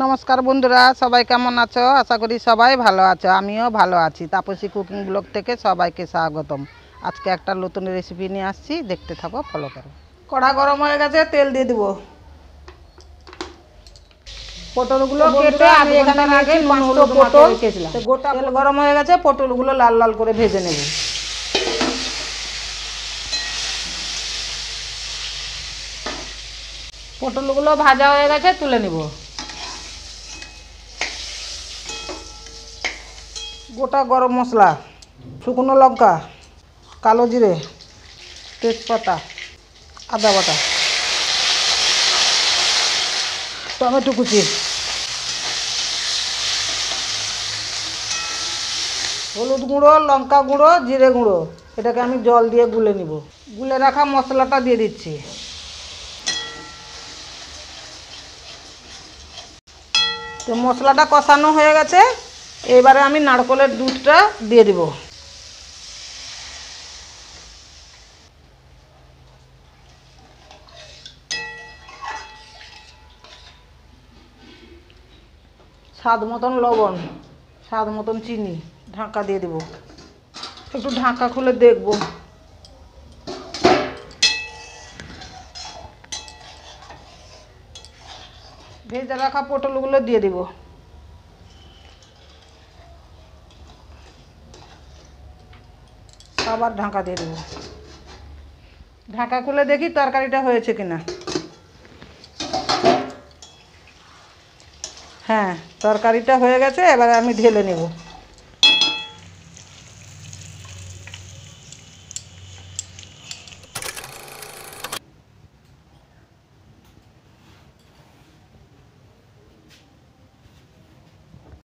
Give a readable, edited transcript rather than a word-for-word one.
নমস্কার বন্ধুরা, সবাই কেমন আছো? আশা করি সবাই ভালো আছো। আমিও ভালো আছি। তাপসী কুকিং ব্লগ থেকে সবাইকে স্বাগতম। আজকে একটা নতুন রেসিপি নিয়ে আসছি, দেখতে থাকো, ফলো করো। কড়া গরম হয়ে গেছে, তেল দিয়ে দিব। পটলগুলো কেটে আমি এখানে আগে নুন হলুদ মাখিয়ে রেখেছিলাম। গোটা তেল গরম হয়ে গেছে, পটলগুলো লাল লাল করে ভেজে নেব। পটলগুলো ভাজা হয়ে গেছে, তুলে নিব। গোটা গরম মশলা, শুকনো লঙ্কা, কালো জিরে, তেজপাতা, আদা বাটা, টমেটো কুচি, হলুদ গুঁড়ো, লঙ্কা গুঁড়ো, জিরে গুঁড়ো। এটাকে আমি জল দিয়ে গুলে নিব। গুলে রাখা মশলাটা দিয়ে দিচ্ছি। তো মশলাটা কষানো হয়ে গেছে, এবারে আমি নারকেলের দুধটা দিয়ে দিব। স্বাদ মতন লবণ, স্বাদ মতন চিনি, ঢাকা দিয়ে দেব। একটু ঢাকা খুলে দেখব। ভেজে রাখা পটলগুলো দিয়ে দিব। আবার ঢাকা দিয়ে দেব। ঢাকা খুলে দেখি তরকারিটা হয়েছে কিনা। হ্যাঁ, তরকারিটা হয়ে গেছে, এবারে আমি ঢেলে নেব।